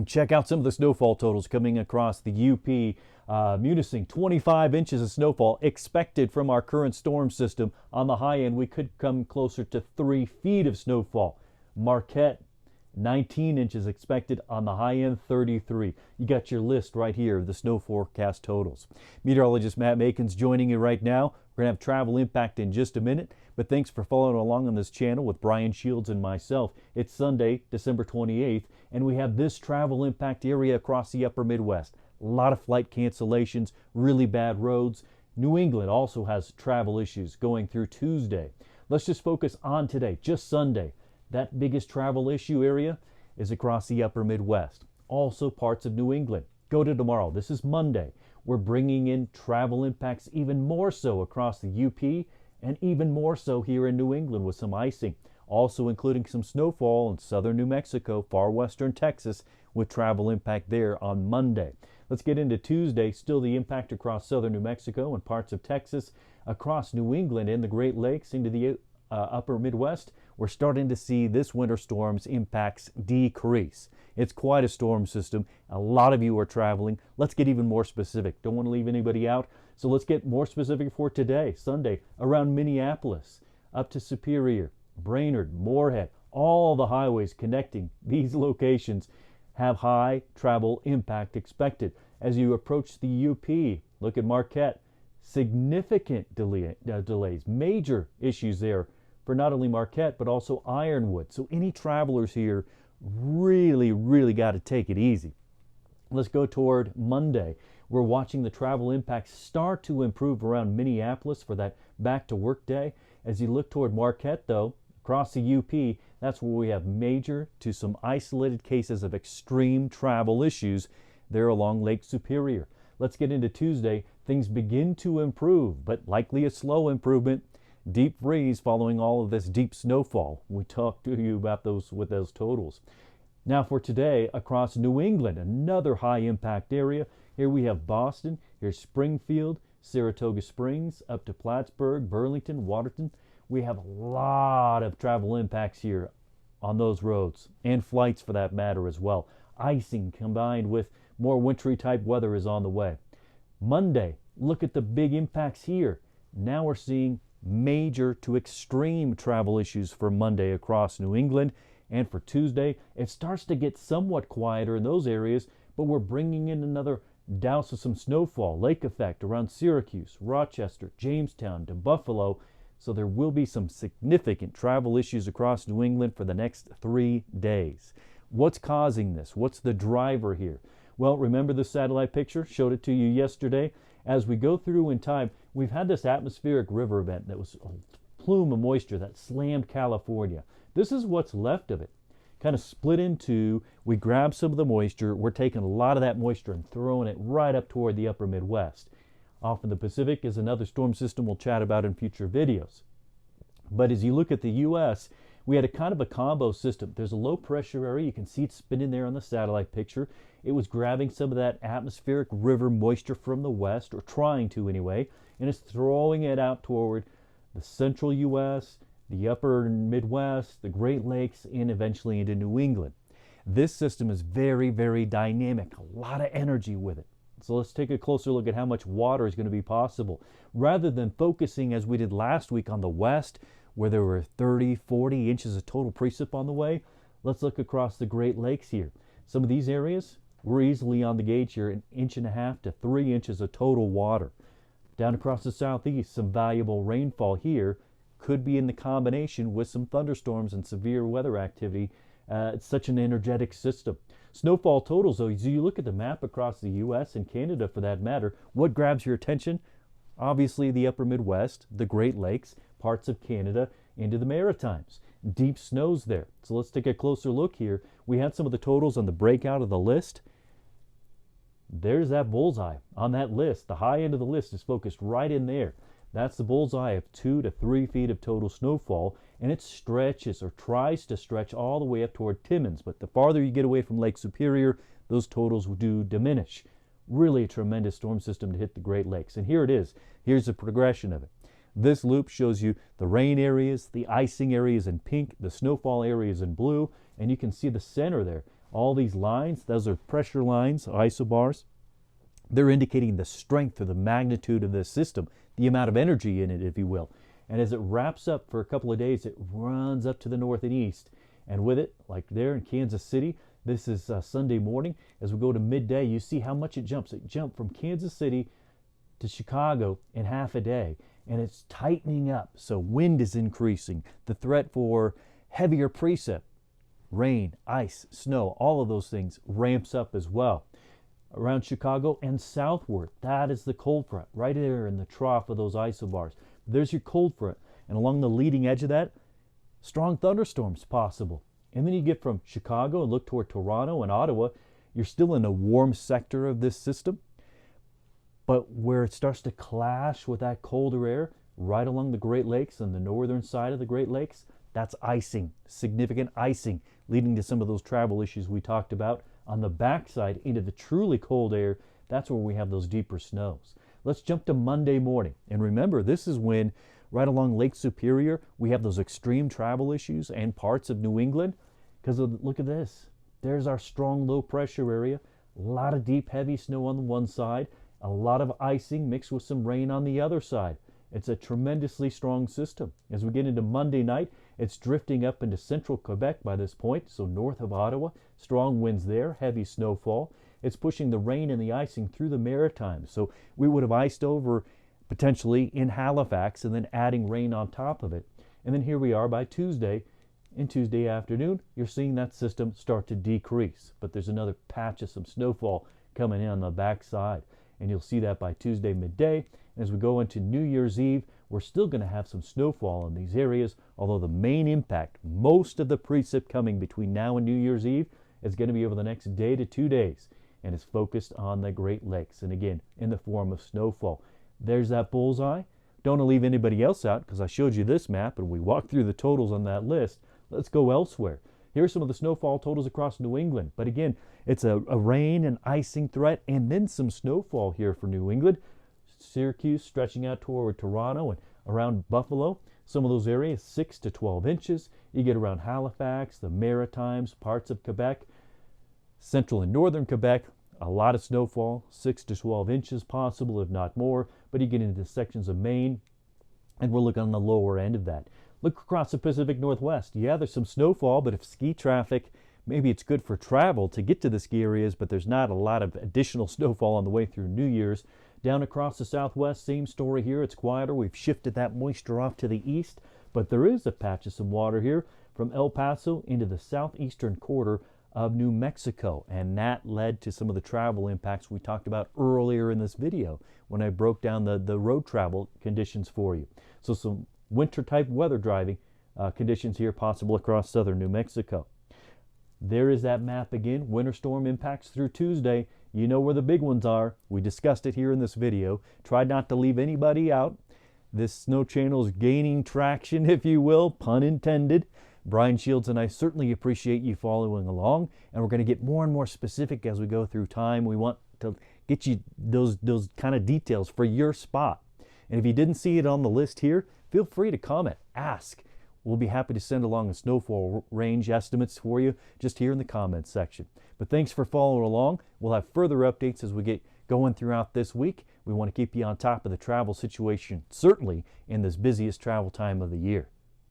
Check out some of the snowfall totals coming across the UP. Munising, 25 inches of snowfall expected from our current storm system. On the high end, we could come closer to 3 feet of snowfall. Marquette, 19 inches expected. On the high end, 33. You got your list right here of the snow forecast totals. Meteorologist Matt Macon's joining you right now. We're going to have travel impact in just a minute, but thanks for following along on this channel with Brian Shields and myself. It's Sunday, December 28th, and we have this travel impact area across the upper Midwest. A lot of flight cancellations, really bad roads. New England also has travel issues going through Tuesday. Let's just focus on today, just Sunday. That biggest travel issue area is across the upper Midwest. Also parts of New England. Go to tomorrow. This is Monday. We're bringing in travel impacts even more so across the UP and even more so here in New England with some icing. Also including some snowfall in southern New Mexico, far western Texas with travel impact there on Monday. Let's get into Tuesday. Still the impact across southern New Mexico and parts of Texas, across New England and the Great Lakes into the upper Midwest. We're starting to see this winter storm's impacts decrease. It's quite a storm system. A lot of you are traveling. Let's get even more specific. Don't want to leave anybody out. So let's get more specific for today, Sunday, around Minneapolis, up to Superior, Brainerd, Moorhead. All the highways connecting these locations have high travel impact expected. As you approach the UP, look at Marquette. Significant delays, major issues there for not only Marquette, but also Ironwood. So any travelers here really got to take it easy. Let's go toward Monday. We're watching the travel impacts start to improve around Minneapolis for that back to work day. As you look toward Marquette, though, across the UP, that's where we have major to some isolated cases of extreme travel issues there along Lake Superior. Let's get into Tuesday. Things begin to improve, but likely a slow improvement. Deep freeze following all of this deep snowfall. We talked to you about those with those totals. Now for today, across New England, another high impact area. Here we have Boston, here's Springfield, Saratoga Springs, up to Plattsburgh, Burlington, Waterton. We have a lot of travel impacts here on those roads, and flights for that matter as well. Icing combined with more wintry type weather is on the way. Monday, look at the big impacts here. Now we're seeing major to extreme travel issues for Monday across New England. And for Tuesday, it starts to get somewhat quieter in those areas, but we're bringing in another douse of some snowfall, lake effect around Syracuse, Rochester, Jamestown to Buffalo. So there will be some significant travel issues across New England for the next 3 days. What's causing this? What's the driver here? Well, remember the satellite picture? Showed it to you yesterday. As we go through in time, we've had this atmospheric river event that was a plume of moisture that slammed California. This is what's left of it. Kind of split in two. We grab some of the moisture. We're taking a lot of that moisture and throwing it right up toward the upper Midwest. Off in the Pacific is another storm system we'll chat about in future videos. But as you look at the U.S., we had a kind of a combo system. There's a low pressure area. You can see it spinning there on the satellite picture. It was grabbing some of that atmospheric river moisture from the west, or trying to anyway, and it's throwing it out toward the central U.S., the upper Midwest, the Great Lakes, and eventually into New England. This system is very dynamic, a lot of energy with it. So let's take a closer look at how much water is going to be possible. Rather than focusing, as we did last week, on the west, where there were 30, 40 inches of total precip on the way, let's look across the Great Lakes here. Some of these areas, we're easily on the gauge here, 1.5 inches to 3 inches of total water. Down across the southeast, some valuable rainfall here could be in the combination with some thunderstorms and severe weather activity. It's such an energetic system. Snowfall totals, though, as you look at the map across the U.S. and Canada for that matter, what grabs your attention? Obviously the upper Midwest, the Great Lakes, parts of Canada, into the Maritimes. Deep snows there. So let's take a closer look here. We had some of the totals on the breakout of the list. There's that bullseye on that list. The high end of the list is focused right in there. That's the bullseye of 2 to 3 feet of total snowfall, and it stretches or tries to stretch all the way up toward Timmins. But the farther you get away from Lake Superior, those totals do diminish. Really a tremendous storm system to hit the Great Lakes. And here it is. Here's the progression of it. This loop shows you the rain areas, the icing areas in pink, the snowfall areas in blue, and you can see the center there. All these lines, those are pressure lines, isobars. They're indicating the strength or the magnitude of this system, the amount of energy in it, if you will. And as it wraps up for a couple of days, it runs up to the north and east. And with it, like there in Kansas City, this is Sunday morning. As we go to midday, you see how much it jumps. It jumped from Kansas City to Chicago in half a day. And it's tightening up. So wind is increasing. The threat for heavier precip, rain, ice, snow, all of those things ramps up as well. Around Chicago and southward, that is the cold front, right there in the trough of those isobars. There's your cold front. And along the leading edge of that, strong thunderstorms possible. And then you get from Chicago and look toward Toronto and Ottawa, you're still in a warm sector of this system. But where it starts to clash with that colder air, right along the Great Lakes on the northern side of the Great Lakes, that's icing, significant icing, leading to some of those travel issues we talked about. On the backside into the truly cold air, that's where we have those deeper snows. Let's jump to Monday morning. And remember, this is when right along Lake Superior, we have those extreme travel issues and parts of New England. Because look at this. There's our strong low pressure area. A lot of deep, heavy snow on the one side. A lot of icing mixed with some rain on the other side. It's a tremendously strong system. As we get into Monday night, it's drifting up into central Quebec by this point, so north of Ottawa. Strong winds there, heavy snowfall. It's pushing the rain and the icing through the Maritimes. So we would have iced over potentially in Halifax and then adding rain on top of it. And then here we are by Tuesday. And Tuesday afternoon, you're seeing that system start to decrease. But there's another patch of some snowfall coming in on the backside. And you'll see that by Tuesday midday. And as we go into New Year's Eve, we're still going to have some snowfall in these areas, although the main impact, most of the precip coming between now and New Year's Eve, is going to be over the next day to 2 days, and is focused on the Great Lakes, and again, in the form of snowfall. There's that bullseye. Don't want to leave anybody else out, because I showed you this map, and we walked through the totals on that list. Let's go elsewhere. Here's some of the snowfall totals across New England. But again, it's a rain and icing threat, and then some snowfall here for New England. Syracuse stretching out toward Toronto and around Buffalo. Some of those areas, 6 to 12 inches. You get around Halifax, the Maritimes, parts of Quebec, central and northern Quebec, a lot of snowfall, 6 to 12 inches possible, if not more. But you get into sections of Maine, and we're looking on the lower end of that. Look across the Pacific Northwest. Yeah, there's some snowfall, but if ski traffic, maybe it's good for travel to get to the ski areas, but there's not a lot of additional snowfall on the way through New Year's. Down across the Southwest, same story here. It's quieter. We've shifted that moisture off to the east, but there is a patch of some water here from El Paso into the southeastern quarter of New Mexico, and that led to some of the travel impacts we talked about earlier in this video when I broke down the road travel conditions for you. So some winter-type weather driving conditions here possible across southern New Mexico. There is that map again. Winter storm impacts through Tuesday. You know where the big ones are. We discussed it here in this video. Tried not to leave anybody out. This snow channel is gaining traction, if you will, pun intended. Brian Shields and I certainly appreciate you following along, and we're going to get more and more specific as we go through time. We want to get you those kind of details for your spot. And if you didn't see it on the list here, feel free to comment, ask. We'll be happy to send along the snowfall range estimates for you just here in the comments section. But thanks for following along. We'll have further updates as we get going throughout this week. We want to keep you on top of the travel situation, certainly in this busiest travel time of the year.